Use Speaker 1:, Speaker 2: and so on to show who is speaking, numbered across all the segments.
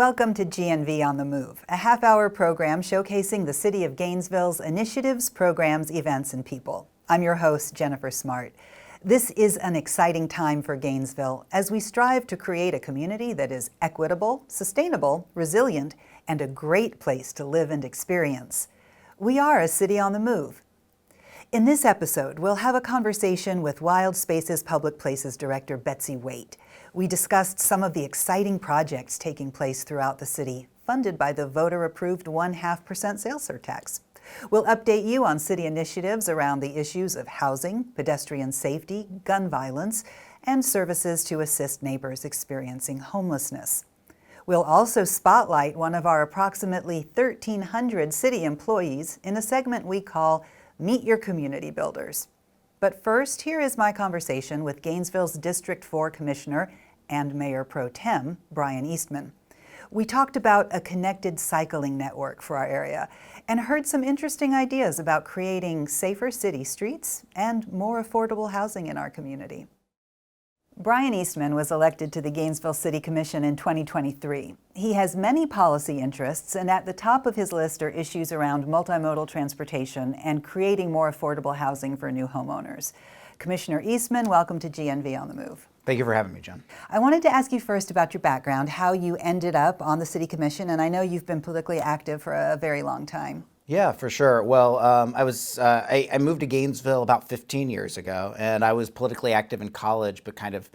Speaker 1: Welcome to GNV On The Move, a half-hour program showcasing the City of Gainesville's initiatives, programs, events, and people. I'm your host, Jennifer Smart. This is an exciting time for Gainesville as we strive to create a community that is equitable, sustainable, resilient, and a great place to live and experience. We are a city on the move. In this episode, we'll have a conversation with Wild Spaces Public Places Director Betsy Waite. We discussed some of the exciting projects taking place throughout the city, funded by the voter-approved 0.5% sales surtax. We'll update you on city initiatives around the issues of housing, pedestrian safety, gun violence, and services to assist neighbors experiencing homelessness. We'll also spotlight one of our approximately 1,300 city employees in a segment we call Meet Your Community Builders. But first, here is my conversation with Gainesville's District 4 Commissioner and Mayor Pro Tem, Bryan Eastman. We talked about a connected cycling network for our area and heard some interesting ideas about creating safer city streets and more affordable housing in our community. Bryan Eastman was elected to the Gainesville City Commission in 2023. He has many policy interests, and at the top of his list are issues around multimodal transportation and creating more affordable housing for new homeowners. Commissioner Eastman, welcome to GNV On The Move.
Speaker 2: Thank you for having me, Jen.
Speaker 1: I wanted to ask you first about your background, how you ended up on the City Commission, and I know you've been politically active for a very long time.
Speaker 2: Yeah, for sure. Well, I moved to Gainesville about 15 years ago, and I was politically active in college, but kind of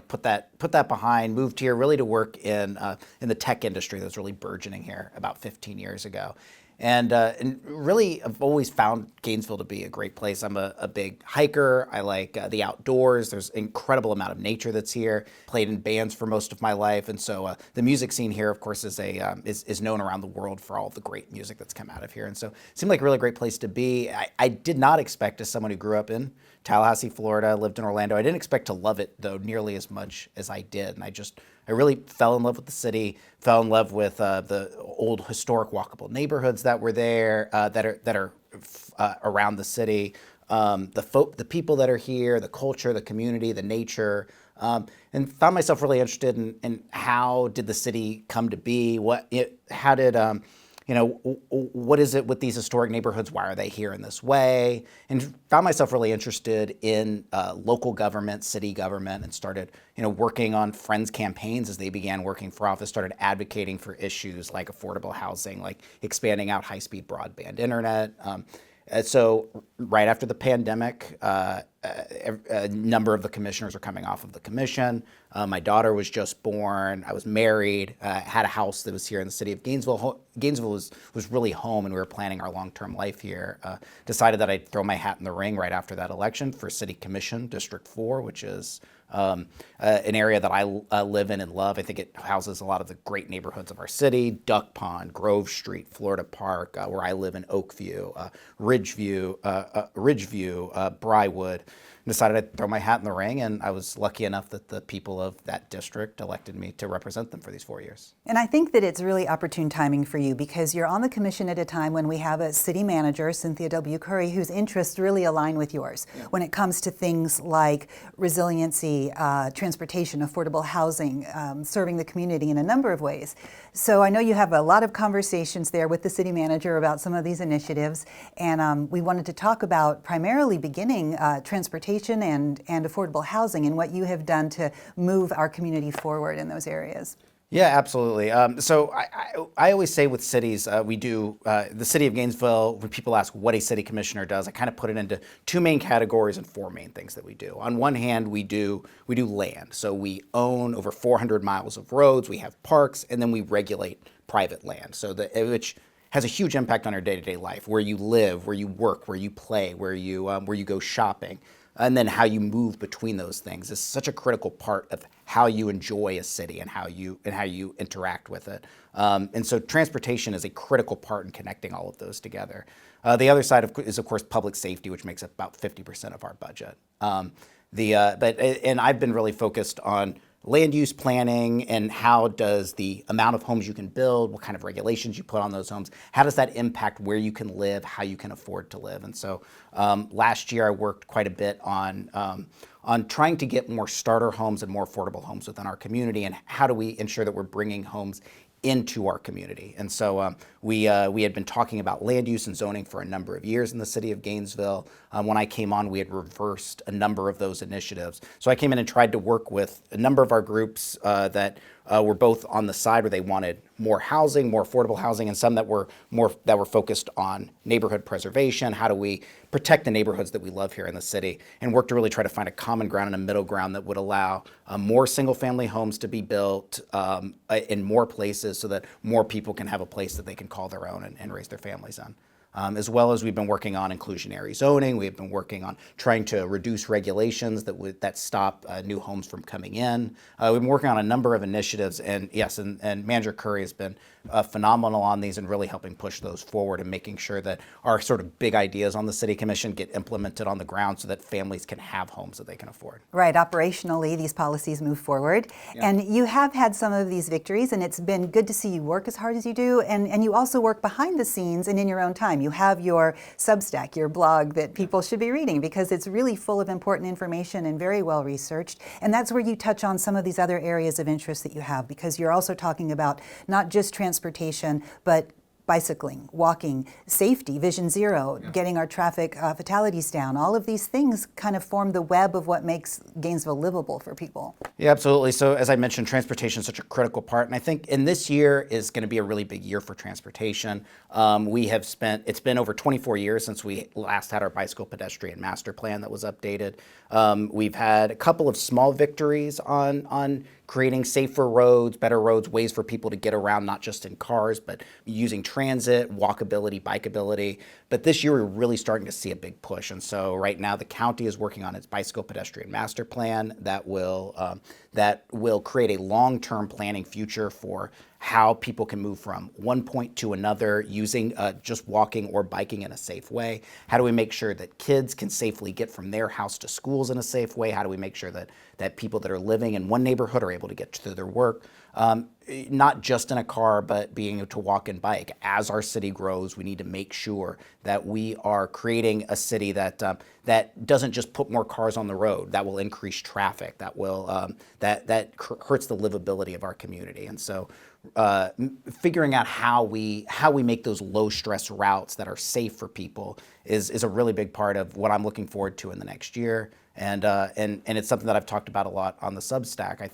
Speaker 2: put that behind. Moved here really to work in the tech industry that was really burgeoning here about 15 years ago. And really, I've always found Gainesville to be a great place. I'm a big hiker. I like the outdoors. There's an incredible amount of nature that's here. Played in bands for most of my life, and so the music scene here, of course, is known around the world for all of the great music that's come out of here. And so it seemed like a really great place to be. I did not expect, as someone who grew up in Tallahassee, Florida, lived in Orlando, I didn't expect to love it, though, nearly as much as I did. And I really fell in love with the city, fell in love with the old historic walkable neighborhoods that were there, that are around the city, the people that are here, the culture, the community, the nature, and found myself really interested in how did the city come to be? What is it with these historic neighborhoods? Why are they here in this way? And found myself really interested in local government, city government, and started, working on Friends campaigns as they began working for office, started advocating for issues like affordable housing, like expanding out high-speed broadband internet. So right after the pandemic, a number of the commissioners are coming off of the commission. My daughter was just born. I was married, had a house that was here in the city of Gainesville. Gainesville was really home, and we were planning our long-term life here. Decided that I'd throw my hat in the ring right after that election for City Commission, District 4, which is an area that I live in and love. I think it houses a lot of the great neighborhoods of our city: Duck Pond, Grove Street, Florida Park, where I live in Oakview, Ridgeview, Briarwood. Decided I'd throw my hat in the ring, and I was lucky enough that the people of that district elected me to represent them for these 4 years.
Speaker 1: And I think that it's really opportune timing for you because you're on the commission at a time when we have a city manager, Cynthia W. Curry, whose interests really align with yours when it comes to things like resiliency, transportation, affordable housing, serving the community in a number of ways. So I know you have a lot of conversations there with the city manager about some of these initiatives, and we wanted to talk about primarily beginning transportation and affordable housing and what you have done to move our community forward in those areas.
Speaker 2: Yeah, absolutely. So I always say with cities, we do, the city of Gainesville, when people ask what a city commissioner does, I kind of put it into two main categories and four main things that we do. On one hand, we do land. So we own over 400 miles of roads, we have parks, and then we regulate private land. So which has a huge impact on our day-to-day life, where you live, where you work, where you play, where you go shopping. And then how you move between those things is such a critical part of how you enjoy a city and how you interact with it. And so transportation is a critical part in connecting all of those together. The other side is of course public safety, which makes up about 50% of our budget. And I've been really focused on land use planning and how does the amount of homes you can build, what kind of regulations you put on those homes, how does that impact where you can live, how you can afford to live. And so last year I worked quite a bit on trying to get more starter homes and more affordable homes within our community, and how do we ensure that we're bringing homes into our community. And so we had been talking about land use and zoning for a number of years in the city of Gainesville. When I came on, we had reversed a number of those initiatives. So I came in and tried to work with a number of our groups that were both on the side where they wanted more housing, more affordable housing, and some that were focused on neighborhood preservation. How do we protect the neighborhoods that we love here in the city, and work to really try to find a common ground and a middle ground that would allow more single-family homes to be built in more places so that more people can have a place that they can call their own and raise their families on. As well as we've been working on inclusionary zoning. We've been working on trying to reduce regulations that stop new homes from coming in. We've been working on a number of initiatives, and yes, and Manager Curry has been phenomenal on these and really helping push those forward and making sure that our sort of big ideas on the City Commission get implemented on the ground so that families can have homes that they can afford.
Speaker 1: Right, operationally, these policies move forward. Yeah. And you have had some of these victories, and it's been good to see you work as hard as you do, and you also work behind the scenes and in your own time. You have your Substack, your blog that people should be reading because it's really full of important information and very well researched. And that's where you touch on some of these other areas of interest that you have, because you're also talking about not just transportation, but bicycling, walking, safety, Vision Zero, getting our traffic fatalities down. All of these things kind of form the web of what makes Gainesville livable for people.
Speaker 2: Yeah, absolutely. So as I mentioned, transportation is such a critical part. And I think in this year is going to be a really big year for transportation. It's been over 24 years since we last had our bicycle pedestrian master plan that was updated. We've had a couple of small victories on creating safer roads, better roads, ways for people to get around, not just in cars, but using transit, walkability, bikeability. But this year, we're really starting to see a big push. And so right now, the county is working on its bicycle pedestrian master plan that will create a long-term planning future for how people can move from one point to another using just walking or biking in a safe way. How do we make sure that kids can safely get from their house to schools in a safe way? How do we make sure that people that are living in one neighborhood are able to get to their work? Not just in a car, but being able to walk and bike. As our city grows, we need to make sure that we are creating a city that doesn't just put more cars on the road, that will increase traffic, that will hurts the livability of our community. And so figuring out how we make those low stress routes that are safe for people is a really big part of what I'm looking forward to in the next year. And it's something that I've talked about a lot on the Substack. I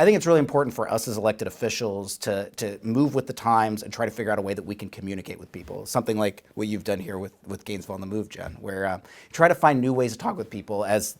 Speaker 2: think it's really important for us as elected officials to move with the times and try to figure out a way that we can communicate with people. Something like what you've done here with Gainesville on the Move, Jen, where try to find new ways to talk with people. As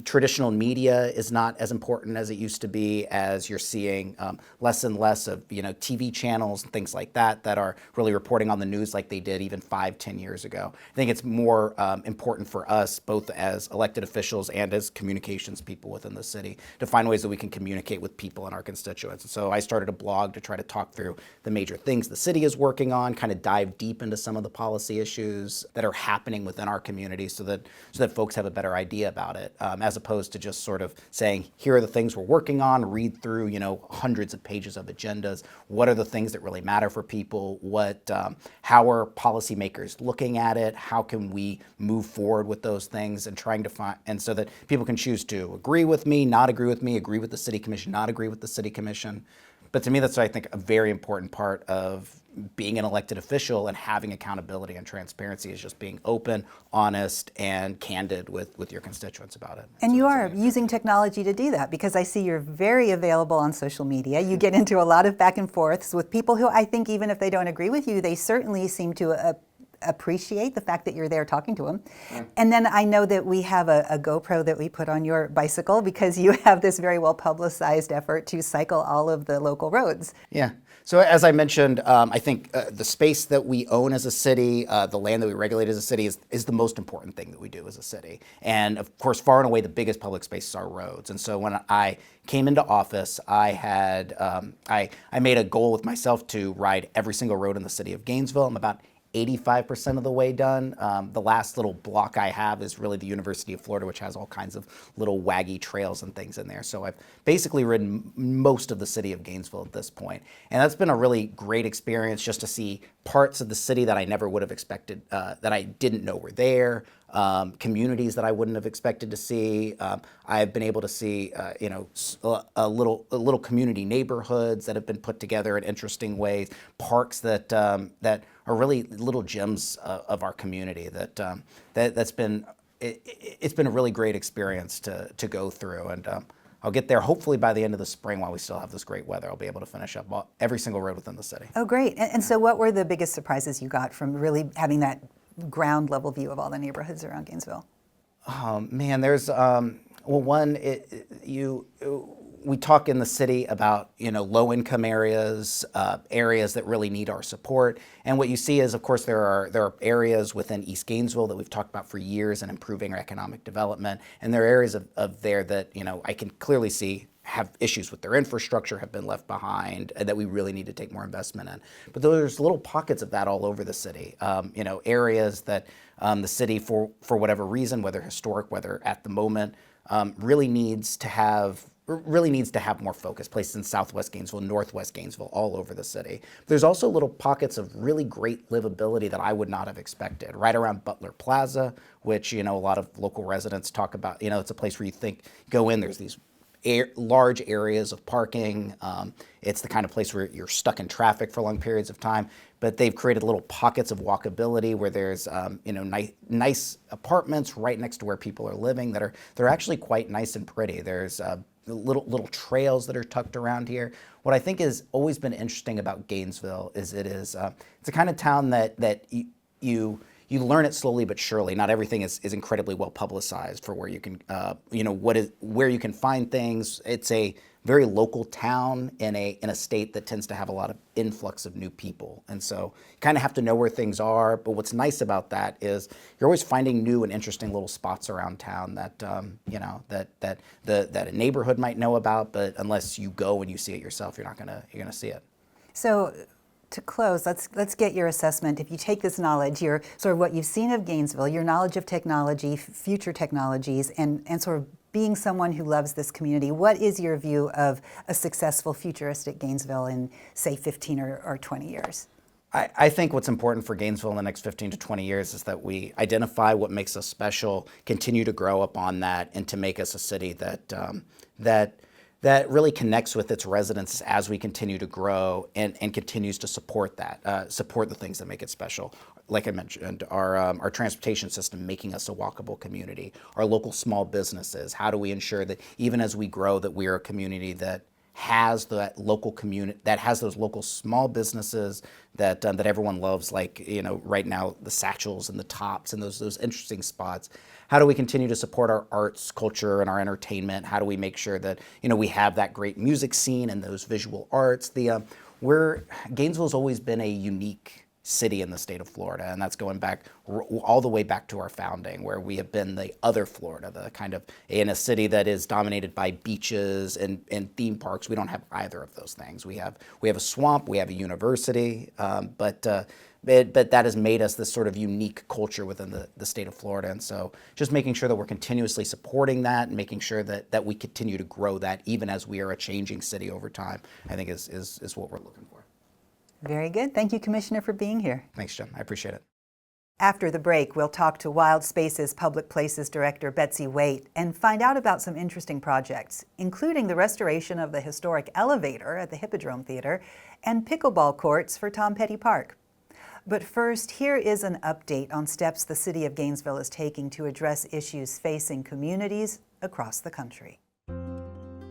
Speaker 2: traditional media is not as important as it used to be, as you're seeing less and less of TV channels and things like that are really reporting on the news like they did even 5-10 years ago. I think it's more important for us, both as elected officials and as communications people within the city, to find ways that we can communicate with people and our constituents. And so I started a blog to try to talk through the major things the city is working on, kind of dive deep into some of the policy issues that are happening within our community so that folks have a better idea about it, as opposed to just sort of saying, here are the things we're working on, read through hundreds of pages of agendas. What are the things that really matter for people? How are policymakers looking at it? How can we move forward with those things and trying to find, and so that people can choose to agree with me, not agree with me, agree with the City Commission, not agree with the City Commission. But to me, that's, I think, a very important part of being an elected official and having accountability and transparency, is just being open, honest, and candid with your constituents about it.
Speaker 1: And you are using technology to do that, because I see you're very available on social media. You get into a lot of back and forths with people who, I think, even if they don't agree with you, they certainly seem to appreciate the fact that you're there talking to them. Yeah. And then I know that we have a GoPro that we put on your bicycle, because you have this very well publicized effort to cycle all of the local roads.
Speaker 2: Yeah. So as I mentioned, I think the space that we own as a city, the land that we regulate as a city is the most important thing that we do as a city. And of course, far and away, the biggest public spaces are roads. And so when I came into office, I had I made a goal with myself to ride every single road in the city of Gainesville. I'm about 85% of the way done. The last little block I have is really the University of Florida, which has all kinds of little waggy trails and things in there. So I've basically ridden most of the city of Gainesville at this point. And that's been a really great experience, just to see parts of the city that I never would have expected, that I didn't know were there. communities that I wouldn't have expected to see. I've been able to see, little community neighborhoods that have been put together in interesting ways, parks that are really little gems of our community. That's been it's been a really great experience to go through, and I'll get there hopefully by the end of the spring while we still have this great weather. I'll be able to finish up every single road within the city.
Speaker 1: Oh, great. And so what were the biggest surprises you got from really having that ground level view of all the neighborhoods around Gainesville?
Speaker 2: Oh, man, there's, we talk in the city about, low income areas, areas that really need our support. And what you see is, of course, there are areas within East Gainesville that we've talked about for years in improving our economic development. And there are areas of there that, I can clearly see have issues with their infrastructure, have been left behind, and that we really need to take more investment in. But there's little pockets of that all over the city. Areas that the city, for whatever reason, whether historic, whether at the moment, really needs to have more focus, places in Southwest Gainesville, Northwest Gainesville, all over the city. There's also little pockets of really great livability that I would not have expected. Right around Butler Plaza, which, a lot of local residents talk about, it's a place where you go in, there's these large areas of parking. It's the kind of place where you're stuck in traffic for long periods of time, but they've created little pockets of walkability where there's nice apartments right next to where people are living they're actually quite nice and pretty. There's little trails that are tucked around here. What I think has always been interesting about Gainesville is it's a kind of town that you learn it slowly but surely. Not everything is incredibly well publicized for where you can, where you can find things. It's a very local town in a state that tends to have a lot of influx of new people, and so you kind of have to know where things are. But what's nice about that is you're always finding new and interesting little spots around town that that a neighborhood might know about, but unless you go and you see it yourself, you're gonna see it.
Speaker 1: So, to close, let's get your assessment. If you take this knowledge, your sort of what you've seen of Gainesville, your knowledge of technology, future technologies, and sort of being someone who loves this community, what is your view of a successful futuristic Gainesville in, say, 15 or 20 years?
Speaker 2: I think what's important for Gainesville in the next 15 to 20 years is that we identify what makes us special, continue to grow upon that, and to make us a city that really connects with its residents as we continue to grow and continues to support the things that make it special. Like I mentioned, our transportation system making us a walkable community, our local small businesses. How do we ensure that even as we grow, that we are a community that has that local community, that has those local small businesses that everyone loves, like right now the Satchels and the Tops and those interesting spots. How do we continue to support our arts, culture, and our entertainment? How do we make sure that we have that great music scene and those visual arts? Gainesville's always been a unique city in the state of Florida, and that's going back all the way back to our founding, where we have been the other Florida, the kind of in a city that is dominated by beaches and theme parks. We don't have either of those things. We have a swamp, we have a university, but that has made us this sort of unique culture within the state of Florida. And so just making sure that we're continuously supporting that and making sure that we continue to grow that even as we are a changing city over time, I think is what we're looking for.
Speaker 1: Very good. Thank you, Commissioner, for being here.
Speaker 2: Thanks, Jen. I appreciate it.
Speaker 1: After the break, we'll talk to Wild Spaces Public Places Director Betsy Waite and find out about some interesting projects, including the restoration of the historic elevator at the Hippodrome Theater and pickleball courts for Tom Petty Park. But first, here is an update on steps the City of Gainesville is taking to address issues facing communities across the country.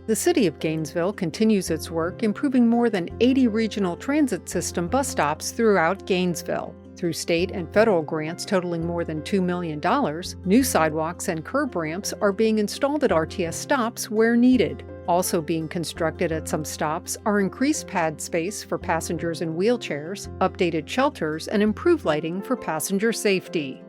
Speaker 3: The City of Gainesville continues its work improving more than 80 regional transit system bus stops throughout Gainesville. Through state and federal grants totaling more than $2 million, new sidewalks and curb ramps are being installed at RTS stops where needed. Also being constructed at some stops are increased pad space for passengers in wheelchairs, updated shelters, and improved lighting for passenger safety.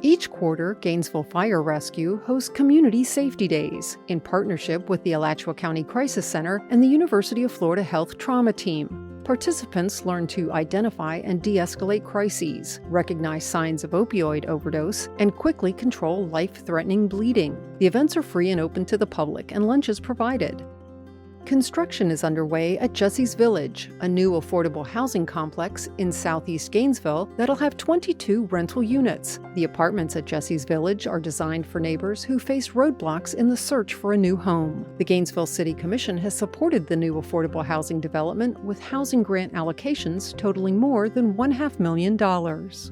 Speaker 3: Each quarter, Gainesville Fire Rescue hosts Community Safety Days in partnership with the Alachua County Crisis Center and the University of Florida Health Trauma Team. Participants learn to identify and de-escalate crises, recognize signs of opioid overdose, and quickly control life-threatening bleeding. The events are free and open to the public, and lunch is provided. Construction is underway at Jesse's Village, a new affordable housing complex in southeast Gainesville that'll have 22 rental units. The apartments at Jesse's Village are designed for neighbors who face roadblocks in the search for a new home. The Gainesville City Commission has supported the new affordable housing development with housing grant allocations totaling more than $500,000.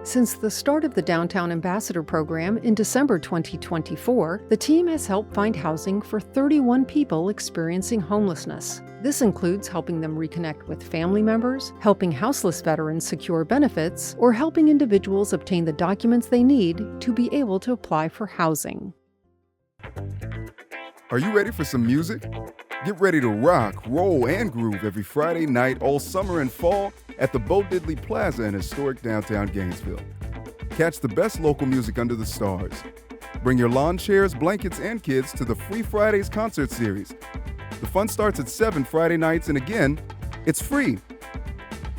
Speaker 3: Since the start of the Downtown Ambassador Program in December 2024, the team has helped find housing for 31 people experiencing homelessness. This includes helping them reconnect with family members, helping houseless veterans secure benefits, or helping individuals obtain the documents they need to be able to apply for housing.
Speaker 4: Are you ready for some music? Get ready to rock, roll, and groove every Friday night all summer and fall at the Bo Diddley Plaza in historic downtown Gainesville. Catch the best local music under the stars. Bring your lawn chairs, blankets, and kids to the Free Fridays concert series. The fun starts at 7 Friday nights, and again, it's free.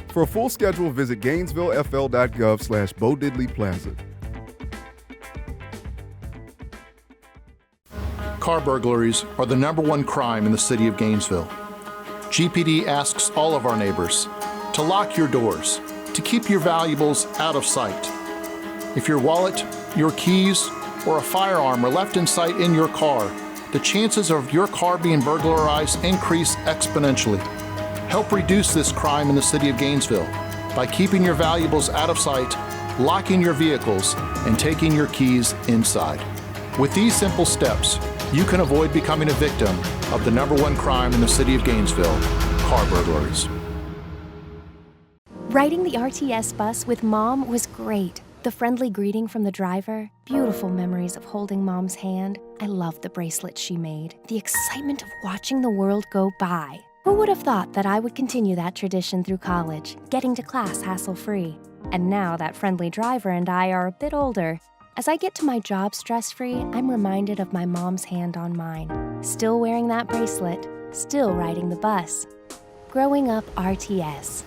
Speaker 4: For a full schedule, visit GainesvilleFL.gov/Bo Diddley Plaza.
Speaker 5: Car burglaries are the #1 crime in the city of Gainesville. GPD asks all of our neighbors to lock your doors, to keep your valuables out of sight. If your wallet, your keys, or a firearm are left in sight in your car, the chances of your car being burglarized increase exponentially. Help reduce this crime in the city of Gainesville by keeping your valuables out of sight, locking your vehicles, and taking your keys inside. With these simple steps, you can avoid becoming a victim of the #1 crime in the city of Gainesville, car burglaries.
Speaker 6: Riding the RTS bus with Mom was great. The friendly greeting from the driver, beautiful memories of holding Mom's hand. I loved the bracelet she made, the excitement of watching the world go by. Who would have thought that I would continue that tradition through college, getting to class hassle-free? And now that friendly driver and I are a bit older, as I get to my job stress-free, I'm reminded of my mom's hand on mine. Still wearing that bracelet, still riding the bus. Growing up RTS.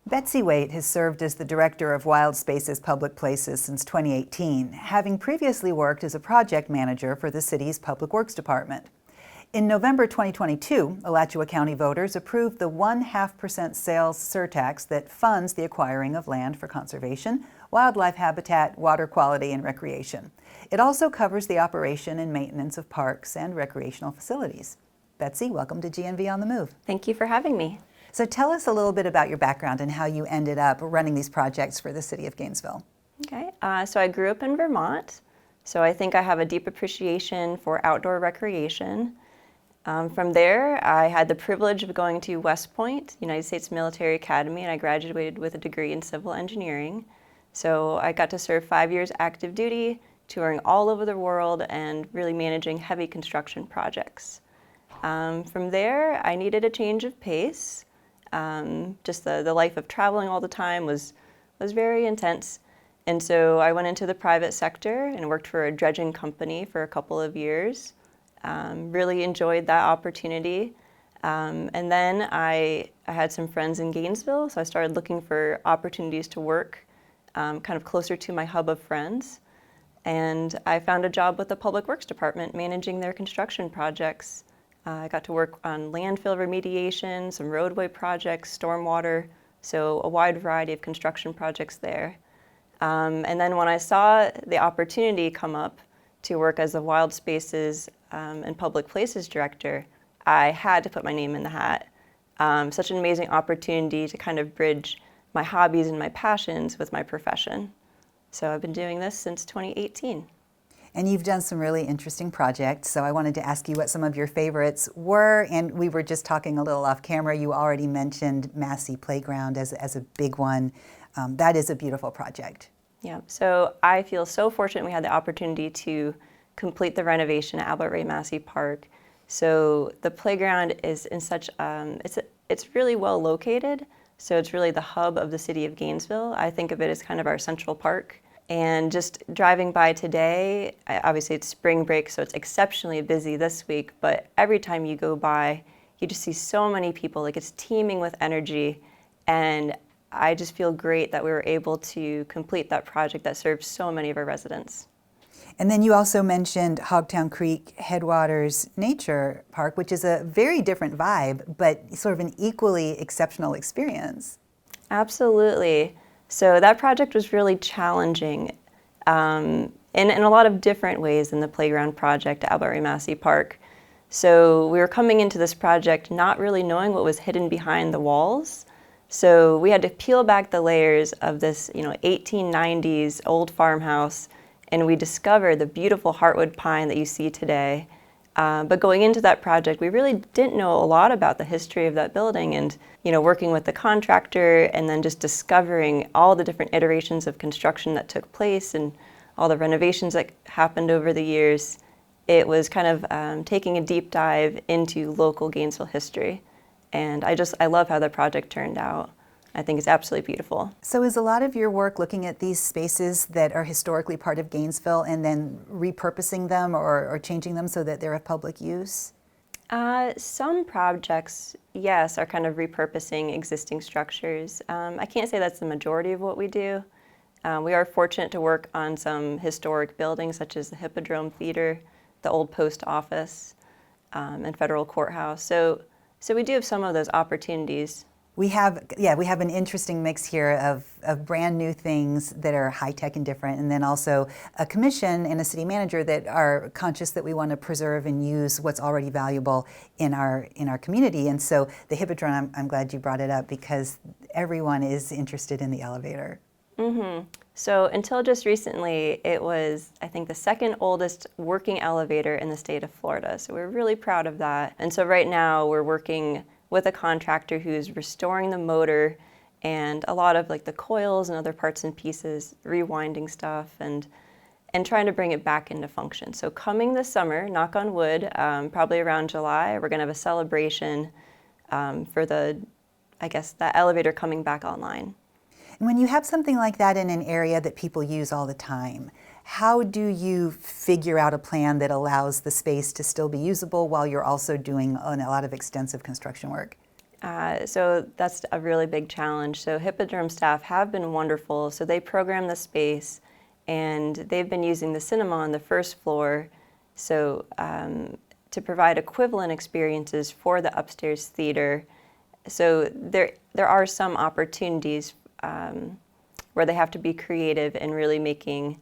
Speaker 1: Betsy Waite has served as the Director of Wild Spaces Public Places since 2018, having previously worked as a project manager for the city's Public Works Department. In November 2022, Alachua County voters approved the 0.5% sales surtax that funds the acquiring of land for conservation, wildlife habitat, water quality, and recreation. It also covers the operation and maintenance of parks and recreational facilities. Betsy, welcome to GNV On The Move.
Speaker 7: Thank you for having me.
Speaker 1: So tell us a little bit about your background and how you ended up running these projects for the City of Gainesville.
Speaker 7: Okay, so I grew up in Vermont, so I think I have a deep appreciation for outdoor recreation. From there, I had the privilege of going to West Point, United States Military Academy, and I graduated with a degree in civil engineering. So I got to serve 5 years active duty, touring all over the world and really managing heavy construction projects. From there, I needed a change of pace. Just the life of traveling all the time was very intense. And so I went into the private sector and worked for a dredging company for a couple of years. Really enjoyed that opportunity. And then I had some friends in Gainesville, so I started looking for opportunities to work kind of closer to my hub of friends. And I found a job with the Public Works Department managing their construction projects. I got to work on landfill remediation, some roadway projects, stormwater, so a wide variety of construction projects there. And then when I saw the opportunity come up to work as a Wild Spaces and Public Places Director, I had to put my name in the hat. Such an amazing opportunity to kind of bridge my hobbies and my passions with my profession. So I've been doing this since 2018.
Speaker 1: And you've done some really interesting projects, so I wanted to ask you what some of your favorites were. And we were just talking a little off camera. You already mentioned Massey Playground as a big one. That is a beautiful project. Yeah,
Speaker 7: so I feel so fortunate we had the opportunity to complete the renovation at Albert Ray Massey Park. So the playground is in such, it's really well located. So it's really the hub of the city of Gainesville. I think of it as kind of our central park. And just driving by today, obviously it's spring break, so it's exceptionally busy this week, but every time you go by, you just see so many people, like it's teeming with energy. And I just feel great that we were able to complete that project that serves so many of our residents.
Speaker 1: And then you also mentioned Hogtown Creek Headwaters Nature Park, which is a very different vibe, but sort of an equally exceptional experience.
Speaker 7: Absolutely. So that project was really challenging in a lot of different ways than the playground project at Albury Massey Park. So we were coming into this project not really knowing what was hidden behind the walls. So we had to peel back the layers of this, 1890s old farmhouse, and we discovered the beautiful heartwood pine that you see today. But going into that project, we really didn't know a lot about the history of that building, and working with the contractor and then just discovering all the different iterations of construction that took place and all the renovations that happened over the years. It was kind of taking a deep dive into local Gainesville history. And I love how the project turned out. I think it's absolutely beautiful.
Speaker 1: So is a lot of your work looking at these spaces that are historically part of Gainesville and then repurposing them or changing them so that they're of public use?
Speaker 7: Some projects, yes, are kind of repurposing existing structures. I can't say that's the majority of what we do. We are fortunate to work on some historic buildings such as the Hippodrome Theater, the old post office, and federal courthouse. So we do have some of those opportunities.
Speaker 1: We have an interesting mix here of brand new things that are high tech and different, and then also a commission and a city manager that are conscious that we want to preserve and use what's already valuable in our community. And so the Hippodrome, I'm glad you brought it up because everyone is interested in the elevator.
Speaker 7: Mm-hmm. So until just recently, it was, I think, the second oldest working elevator in the state of Florida. So we're really proud of that. And so right now we're working with a contractor who's restoring the motor and a lot of like the coils and other parts and pieces, rewinding stuff and trying to bring it back into function. So coming this summer, knock on wood, probably around July, we're gonna have a celebration for that elevator coming back online.
Speaker 1: And when you have something like that in an area that people use all the time, how do you figure out a plan that allows the space to still be usable while you're also doing a lot of extensive construction work?
Speaker 7: So that's a really big challenge. So Hippodrome staff have been wonderful. So they program the space and they've been using the cinema on the first floor so to provide equivalent experiences for the upstairs theater. So there are some opportunities where they have to be creative in really making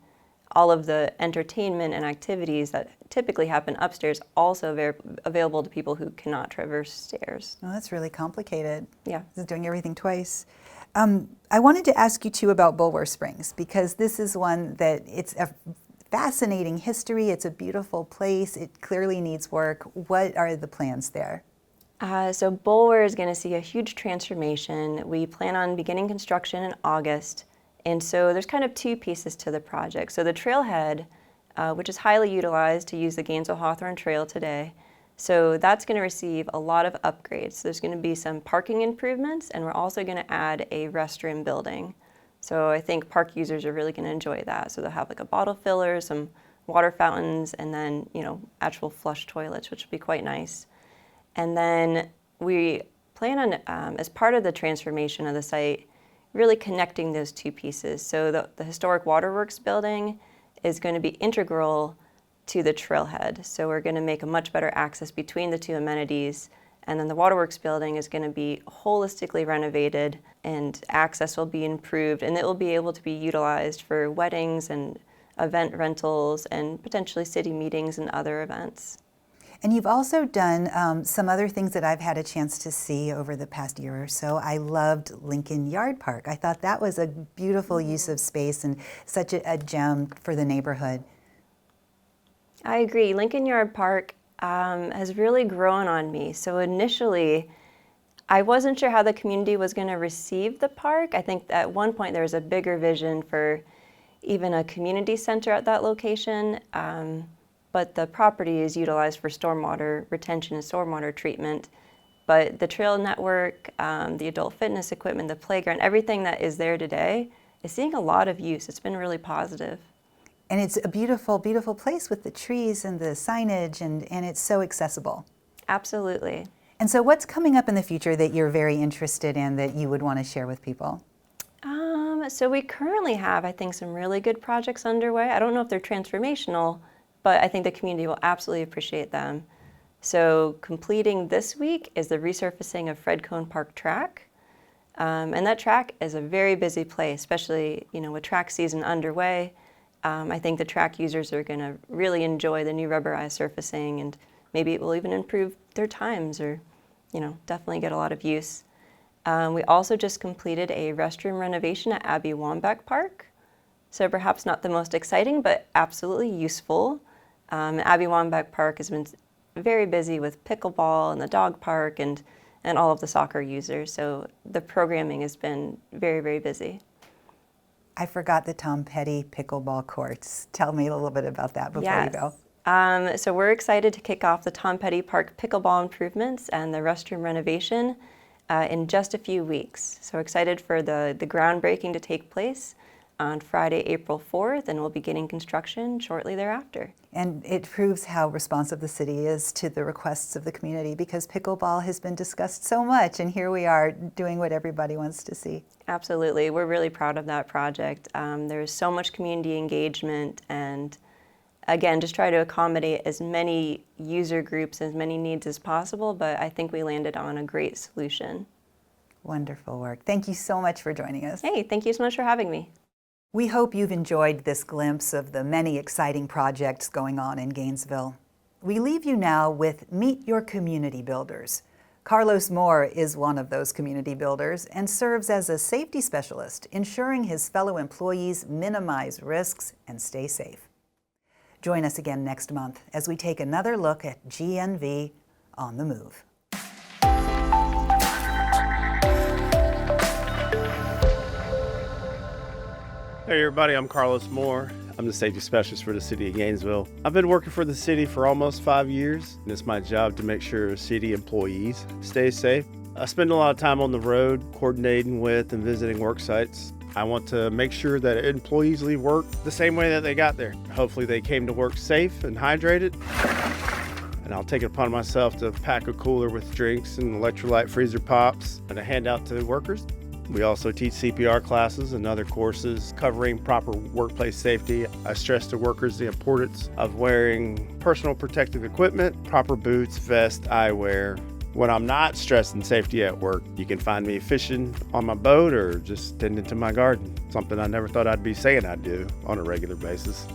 Speaker 7: all of the entertainment and activities that typically happen upstairs also available to people who cannot traverse stairs.
Speaker 1: Oh, that's really complicated.
Speaker 7: Yeah.
Speaker 1: This is doing everything twice. I wanted to ask you too about Bulwer Springs because this is one that it's a fascinating history. It's a beautiful place. It clearly needs work. What are the plans there?
Speaker 7: So Bulwer is going to see a huge transformation. We plan on beginning construction in August. And so there's kind of two pieces to the project. So the trailhead, which is highly utilized to use the Gainesville-Hawthorne Trail today, so that's going to receive a lot of upgrades. So there's going to be some parking improvements, and we're also going to add a restroom building. So I think park users are really going to enjoy that. So they'll have like a bottle filler, some water fountains, and then actual flush toilets, which will be quite nice. And then we plan on, as part of the transformation of the site, really connecting those two pieces. So the historic waterworks building is going to be integral to the trailhead. So we're going to make a much better access between the two amenities. And then the waterworks building is going to be holistically renovated and access will be improved and it will be able to be utilized for weddings and event rentals and potentially city meetings and other events.
Speaker 1: And you've also done some other things that I've had a chance to see over the past year or so. I loved Lincoln Yard Park. I thought that was a beautiful use of space and such a gem for the neighborhood.
Speaker 7: I agree. Lincoln Yard Park has really grown on me. So initially, I wasn't sure how the community was going to receive the park. I think at one point there was a bigger vision for even a community center at that location. But the property is utilized for stormwater retention and stormwater treatment. But the trail network, the adult fitness equipment, the playground, everything that is there today is seeing a lot of use. It's been really positive.
Speaker 1: And it's a beautiful, beautiful place with the trees and the signage, and it's so accessible.
Speaker 7: Absolutely.
Speaker 1: And so what's coming up in the future that you're very interested in that you would want to share with people?
Speaker 7: So we currently have, I think, some really good projects underway. I don't know if they're transformational, but I think the community will absolutely appreciate them. So completing this week is the resurfacing of Fred Cohn Park track. And that track is a very busy place, especially with track season underway. I think the track users are going to really enjoy the new rubberized surfacing, and maybe it will even improve their times or definitely get a lot of use. We also just completed a restroom renovation at Abby Wambach Park. So perhaps not the most exciting, but absolutely useful. Abby Wambach Park has been very busy with pickleball and the dog park and all of the soccer users. So the programming has been very, very busy.
Speaker 1: I forgot the Tom Petty pickleball courts. Tell me a little bit about that before you go.
Speaker 7: So we're excited to kick off the Tom Petty Park pickleball improvements and the restroom renovation in just a few weeks. So excited for the groundbreaking to take place on Friday, April 4th, and we'll be beginning construction shortly thereafter.
Speaker 1: And it proves how responsive the city is to the requests of the community, because pickleball has been discussed so much, and here we are doing what everybody wants to see.
Speaker 7: Absolutely. We're really proud of that project. There's so much community engagement, and again, just try to accommodate as many user groups, as many needs as possible, but I think we landed on a great solution.
Speaker 1: Wonderful work. Thank you so much for joining us.
Speaker 7: Hey, thank you so much for having me.
Speaker 1: We hope you've enjoyed this glimpse of the many exciting projects going on in Gainesville. We leave you now with Meet Your Community Builders. Carlos Moore is one of those community builders and serves as a safety specialist, ensuring his fellow employees minimize risks and stay safe. Join us again next month as we take another look at GNV On The Move.
Speaker 8: Hey everybody, I'm Carlos Moore. I'm the safety specialist for the City of Gainesville. I've been working for the city for almost 5 years, and it's my job to make sure city employees stay safe. I spend a lot of time on the road coordinating with and visiting work sites. I want to make sure that employees leave work the same way that they got there. Hopefully they came to work safe and hydrated. And I'll take it upon myself to pack a cooler with drinks and electrolyte freezer pops and to hand out to workers. We also teach CPR classes and other courses covering proper workplace safety. I stress to workers the importance of wearing personal protective equipment, proper boots, vest, eyewear. When I'm not stressing safety at work, you can find me fishing on my boat or just tending to my garden, something I never thought I'd be saying I'd do on a regular basis.